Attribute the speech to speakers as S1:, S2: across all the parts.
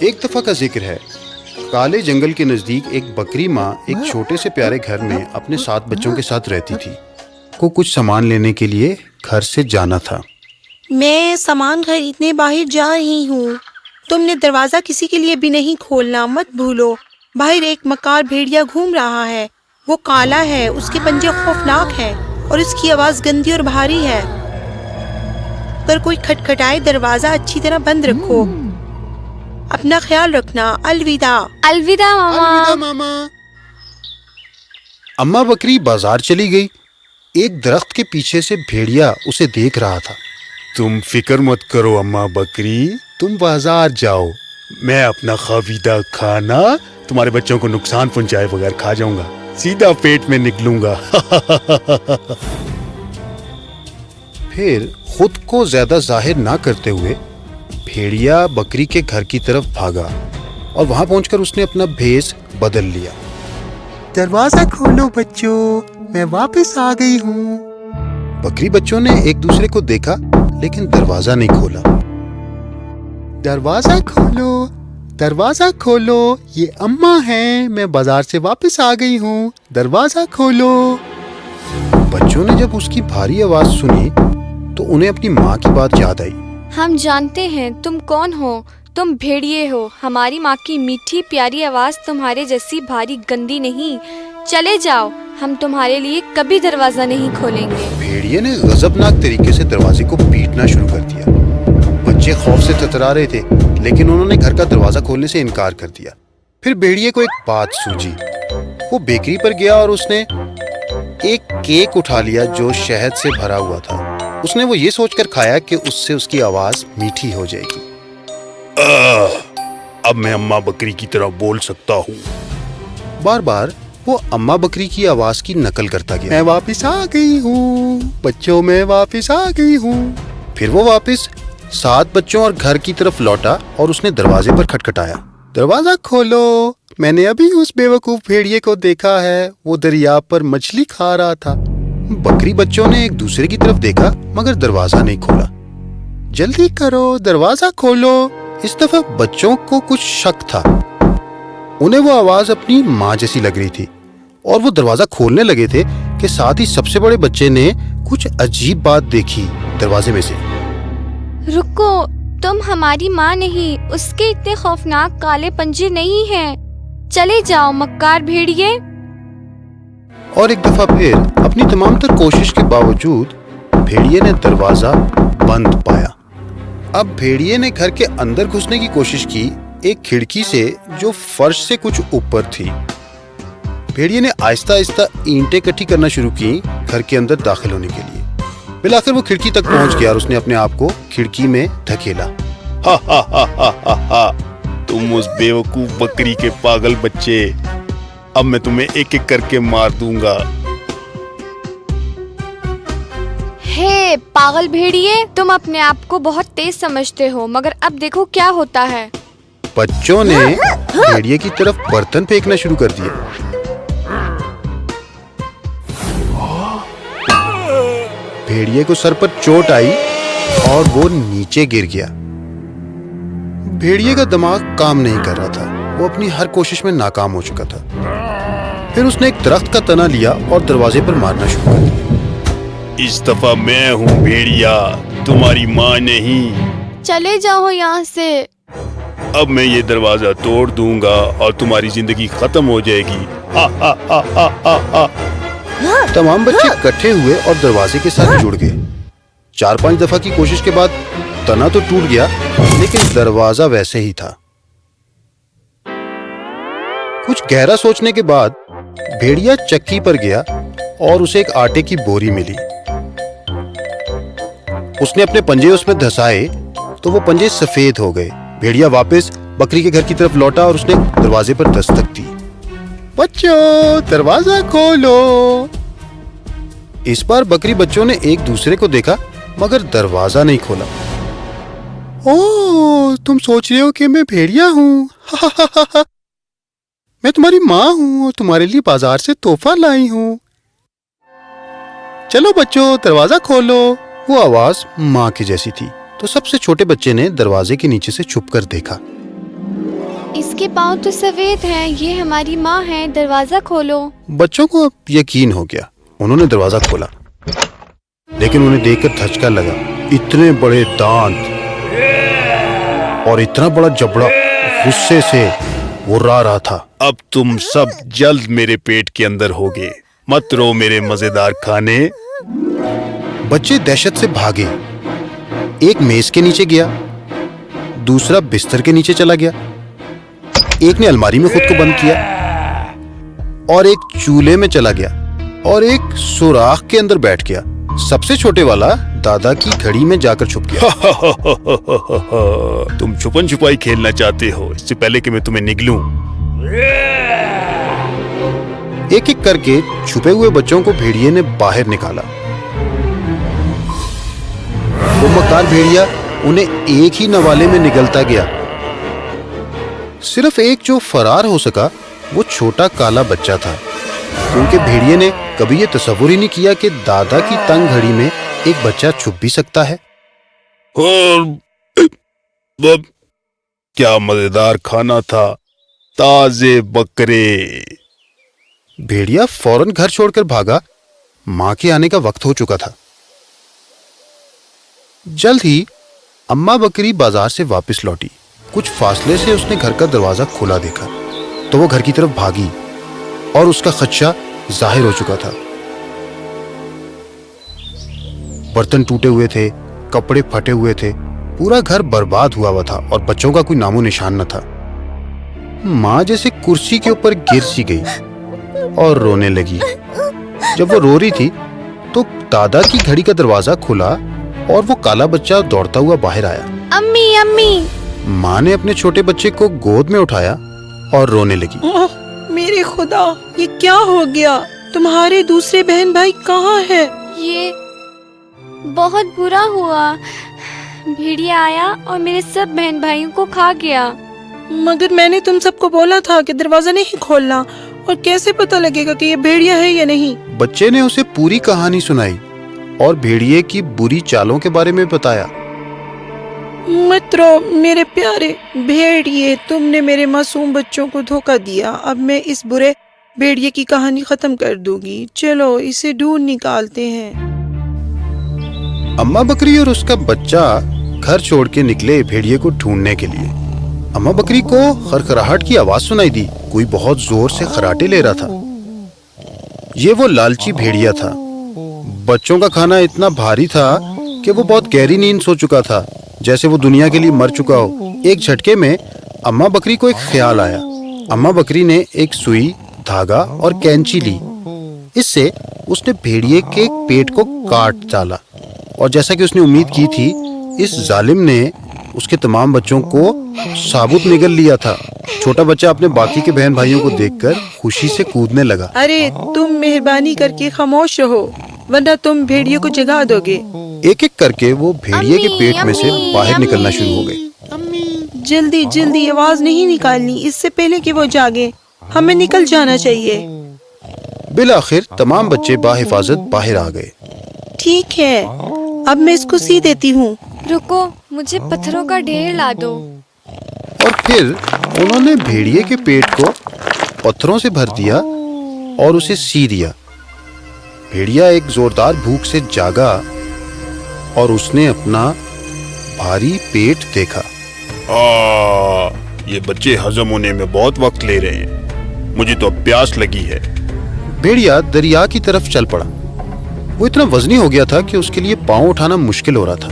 S1: ایک دفعہ کا ذکر ہے، کالے جنگل کے نزدیک ایک بکری ماں ایک چھوٹے سے پیارے گھر میں اپنے 7 بچوں کے ساتھ رہتی تھی۔ کو کچھ سامان لینے کے لیے گھر سے جانا تھا۔
S2: میں سامان خریدنے باہر جا رہی ہوں، تم نے دروازہ کسی کے لیے بھی نہیں کھولنا، مت بھولو۔ باہر ایک مکار بھیڑیا گھوم رہا ہے، وہ کالا ہے، اس کے پنجے خوفناک ہیں اور اس کی آواز گندی اور بھاری ہے۔ اگر کوئی کھٹکھٹائے دروازہ اچھی طرح بند رکھو۔ اپنا خیال رکھنا، الوداع۔
S3: الوداع ماما۔
S1: الوداع ماما۔ اماں بکری بازار چلی گئی۔ ایک درخت کے پیچھے سے بھیڑیا اسے دیکھ رہا تھا۔ تم فکر مت کرو اماں بکری، تم بازار جاؤ، میں اپنا خاویدہ کھانا تمہارے بچوں کو نقصان پہنچائے بغیر کھا جاؤں گا، سیدھا پیٹ میں نکلوں گا۔ پھر خود کو زیادہ ظاہر نہ کرتے ہوئے بھیڑیا بکری کے گھر کی طرف بھاگا اور وہاں پہنچ کر اس نے اپنا بھیس بدل لیا۔ دروازہ کھولو بچوں، میں واپس آ گئی ہوں۔ بکری بچوں نے ایک دوسرے کو دیکھا لیکن دروازہ نہیں کھولا۔ دروازہ کھولو، دروازہ کھولو، یہ اماں ہیں، میں بازار سے واپس آ گئی ہوں، دروازہ کھولو۔ بچوں نے جب اس کی بھاری آواز سنی تو انہیں اپنی ماں کی بات یاد آئی۔
S3: ہم جانتے ہیں تم کون ہو، تم بھیڑیے ہو، ہماری ماں کی میٹھی پیاری آواز تمہارے جیسی بھاری گندی نہیں، چلے جاؤ، ہم تمہارے لیے کبھی دروازہ نہیں کھولیں گے۔
S1: بھیڑیے نے غضبناک طریقے سے دروازے کو پیٹنا شروع کر دیا۔ بچے خوف سے تترا رہے تھے لیکن انہوں نے گھر کا دروازہ کھولنے سے انکار کر دیا۔ پھر بھیڑیے کو ایک بات سوجی، وہ بیکری پر گیا اور اس نے ایک کیک اٹھا لیا جو شہد سے بھرا ہوا تھا۔ اس نے وہ یہ سوچ کر کھایا کہ اس سے اس کی آواز میٹھی ہو جائے گی۔ اب میں اماں بکری کی طرح بول سکتا ہوں۔ بار بار وہ اماں بکری کی آواز کی نقل کرتا گیا۔ میں واپس آ گئی ہوں بچوں، میں واپس آ گئی ہوں۔ پھر وہ واپس 7 بچوں اور گھر کی طرف لوٹا اور اس نے دروازے پر کھٹکھٹایا۔ دروازہ کھولو، میں نے ابھی اس بے وقوف بھیڑیے کو دیکھا ہے، وہ دریا پر مچھلی کھا رہا تھا۔ بکری بچوں نے ایک دوسرے کی طرف دیکھا مگر دروازہ نہیں کھولا۔ جلدی کرو، دروازہ کھولو۔ اس دفعہ بچوں کو کچھ شک تھا، انہیں وہ آواز اپنی ماں جیسی لگ رہی تھی اور وہ دروازہ کھولنے لگے تھے کہ ساتھ ہی سب سے بڑے بچے نے کچھ عجیب بات دیکھی دروازے میں سے۔
S3: رکو، تم ہماری ماں نہیں، اس کے اتنے خوفناک کالے پنجے نہیں ہیں، چلے جاؤ مکار بھیڑیے۔
S1: اور ایک دفعہ پھر اپنی تمام تر کوشش کے باوجود بھیڑیے نے دروازہ بند پایا۔ اب بھیڑیے نے گھر کے اندر گھسنے کی کوشش کی ایک کھڑکی سے جو فرش سے کچھ اوپر تھی۔ بھیڑیے نے آہستہ آہستہ اینٹیں اکٹھی کرنا شروع کی گھر کے اندر داخل ہونے کے لیے۔ بالآخر وہ کھڑکی تک پہنچ گیا اور اس نے اپنے آپ کو کھڑکی میں دھکیلا۔ تم اس بے وقوف بکری کے پاگل بچے، اب میں تمہیں ایک ایک کر کے مار دوں گا۔
S3: ہے پاگل بھیڑیے، تم اپنے آپ کو بہت تیز سمجھتے ہو مگر اب دیکھو کیا ہوتا ہے۔
S1: بچوں نے بھیڑیے کی طرف برتن پھینکنا شروع کر دیا۔ بھیڑیے کو سر پر چوٹ آئی اور وہ نیچے گر گیا۔ بھیڑیے کا دماغ کام نہیں کر رہا تھا، وہ اپنی ہر کوشش میں ناکام ہو چکا تھا۔ پھر اس نے ایک درخت کا تنا لیا اور دروازے پر مارنا شروع کر دیا۔ اس دفعہ میں ہوں بھیڑیا، تمہاری ماں نہیں۔
S3: چلے جاؤ یہاں سے۔
S1: اب میں یہ دروازہ توڑ دوں گا اور تمہاری زندگی ختم ہو جائے گی۔ تمام بچے اکٹھے ہوئے اور دروازے کے ساتھ جڑ گئے۔ 4-5 دفعہ کی کوشش کے بعد تنا تو ٹوٹ گیا لیکن دروازہ ویسے ہی تھا۔ کچھ گہرا سوچنے کے بعد بھیڑیا چکی پر گیا اور اسے ایک آٹے کی بوری ملی۔ اس نے اپنے پنجے اس میں دھسائے تو وہ پنجے سفید ہو گئے۔ بھیڑیا واپس بکری کے گھر کی طرف لوٹا اور اس نے دروازے پر دستک دی۔ بچوں، دروازہ کھولو۔ اس بار بکری بچوں نے ایک دوسرے کو دیکھا مگر دروازہ نہیں کھولا۔ اوہ، تم سوچ رہے ہو کہ میں بھیڑیا ہوں؟ میں تمہاری ماں ہوں اور تمہارے لیے بازار سے تحفہ لائی ہوں۔ چلو بچوں، دروازہ کھولو۔ وہ آواز ماں کی جیسی تھی تو سب سے چھوٹے بچے نے دروازے کے نیچے سے چھپ کر دیکھا۔
S3: اس کے پاؤں تو سفید ہیں، یہ ہماری ماں ہے، دروازہ کھولو۔
S1: بچوں کو اب یقین ہو گیا، انہوں نے دروازہ کھولا، لیکن انہیں دیکھ کر دھچکا لگا۔ اتنے بڑے دانت اور اتنا بڑا جبڑا، غصے سے وہ را رہا تھا، اب تم سب جلد میرے پیٹ کے اندر ہوگے، مت رو میرے مزیدار کھانے۔ بچے دہشت سے بھاگے، ایک میز کے نیچے گیا، دوسرا بستر کے نیچے چلا گیا، ایک نے الماری میں خود کو بند کیا، اور ایک چولہے میں چلا گیا، اور ایک سوراخ کے اندر بیٹھ گیا۔ سب سے چھوٹے والا دادا کی گھڑی میں جا کر چھپ گیا۔ تم چھپن چھپائی کھیلنا چاہتے ہو، اس سے پہلے کہ میں تمہیں نگلوں۔ ایک ایک کر کے چھپے ہوئے بچوں کو بھیڑیے نے باہر نکالا۔ وہ مکار بھیڑیا انہیں ایک ہی نوالے میں نگلتا گیا۔ صرف ایک جو فرار ہو سکا وہ چھوٹا کالا بچہ تھا، کیونکہ بھیڑیے نے کبھی یہ تصور ہی نہیں کیا کہ دادا کی تنگ گھڑی میں ایک بچہ چھپ بھی سکتا ہے۔ کیا مزیدار کھانا تھا، تازے بکرے۔ بھیڑیا فوراً گھر چھوڑ کر بھاگا، ماں کے آنے کا وقت ہو چکا تھا۔ جلد ہی اماں بکری بازار سے واپس لوٹی۔ کچھ فاصلے سے اس نے گھر کا دروازہ کھلا دیکھا تو وہ گھر کی طرف بھاگی اور اس کا خدشہ ظاہر ہو چکا تھا۔ برتن ٹوٹے ہوئے تھے، کپڑے پھٹے ہوئے تھے، پورا گھر برباد ہوا تھا اور بچوں کا کوئی نام و نشان نہ تھا۔ ماں جیسے کرسی کے اوپر گر سی گئی اور رونے لگی۔ جب وہ رو رہی تھی تو دادا کی گھڑی کا دروازہ کھلا اور وہ کالا بچہ دوڑتا ہوا باہر آیا۔
S3: امی امی۔
S1: ماں نے اپنے چھوٹے بچے کو گود میں اٹھایا اور رونے لگی۔
S2: میرے خدا، یہ کیا ہو گیا؟ تمہارے دوسرے بہن بھائی کہاں ہیں؟
S3: یہ بہت برا ہوا، بھیڑیا آیا اور میرے سب بہن بھائیوں کو کھا گیا۔
S2: مگر میں نے تم سب کو بولا تھا کہ دروازہ نہیں کھولنا، اور کیسے پتہ لگے گا کہ یہ بھیڑیا ہے یا نہیں؟
S1: بچے نے اسے پوری کہانی سنائی اور بھیڑیے کی بری چالوں کے بارے میں بتایا۔
S2: مت رو میرے پیارے بھیڑیے، تم نے میرے معصوم بچوں کو دھوکہ دیا۔ اب میں اس برے بھیڑیے کی کہانی ختم کر دوں گی، چلو اسے ڈھونڈ نکالتے ہیں۔
S1: اماں بکری اور اس کا بچہ گھر چھوڑ کے نکلے بھیڑیے کو ڈھونڈنے کے لیے۔ اماں بکری کو خرخراہٹ کی آواز سنائی دی، کوئی بہت زور سے خراٹے لے رہا تھا۔ یہ وہ لالچی بھیڑیا تھا۔ بچوں کا کھانا اتنا بھاری تھا کہ وہ بہت گہری نیند سو چکا تھا، جیسے وہ دنیا کے لیے مر چکا ہو۔ ایک جھٹکے میں اماں بکری کو ایک خیال آیا۔ اماں بکری نے ایک سوئی، دھاگا اور کینچی لی۔ اس سے اس نے بھیڑیے کے پیٹ کو کاٹ ڈالا، اور جیسا کہ اس نے امید کی تھی، اس ظالم نے اس کے تمام بچوں کو ثابت نگل لیا تھا۔ چھوٹا بچہ اپنے باقی کے بہن بھائیوں کو دیکھ کر خوشی سے کودنے لگا۔
S2: ارے تم مہربانی کر کے خاموش رہو، ورنہ تم بھیڑیے کو جگا دو گے۔
S1: ایک ایک کر کے وہ بھیڑیے کے پیٹ میں سے باہر نکلنا شروع ہو گئے۔
S2: جلدی جلدی آواز نہیں نکالنی، اس سے پہلے کہ وہ جاگے، ہمیں نکل جانا چاہیے۔
S1: بالآخر تمام بچے بحفاظت باہر آ گئے۔
S2: ٹھیک ہے، اب میں اس کو سی دیتی ہوں۔
S3: رکو، مجھے پتھروں کا ڈھیر لا دو۔
S1: اور پھر انہوں نے بھیڑیے کے پیٹ کو پتھروں سے بھر دیا اور اسے سی دیا۔ بھیڑیا ایک زوردار بھوک سے جاگا اور اس نے اپنا بھاری پیٹ دیکھا۔ یہ بچے ہضم ہونے میں بہت وقت لے رہے ہیں، مجھے تو اب پیاس لگی ہے۔ بھیڑیا دریا کی طرف چل پڑا۔ وہ اتنا وزنی ہو گیا تھا کہ اس کے لیے پاؤں اٹھانا مشکل ہو رہا تھا۔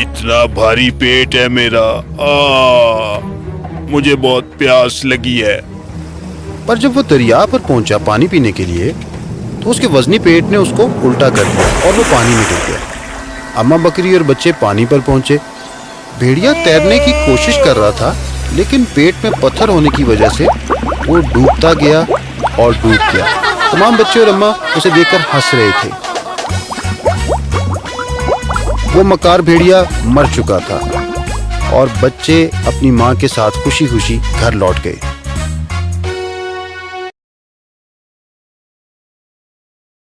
S1: اتنا بھاری پیٹ ہے میرا، مجھے بہت پیاس لگی ہے۔ پر جب وہ دریا پر پہنچا پانی پینے کے لیے تو اس کے وزنی پیٹ نے اس کو الٹا کر دیا اور وہ پانی میں گر گیا۔ اماں بکری اور بچے پانی پر پہنچے۔ بھیڑیا تیرنے کی کوشش کر رہا تھا، لیکن پیٹ میں پتھر ہونے کی وجہ سے وہ ڈوبتا گیا اور ڈوب گیا۔ تمام بچے اور اماں اسے دیکھ کر ہنس رہے تھے۔ وہ مکار بھیڑیا مر چکا تھا اور بچے اپنی ماں کے ساتھ خوشی خوشی گھر لوٹ گئے۔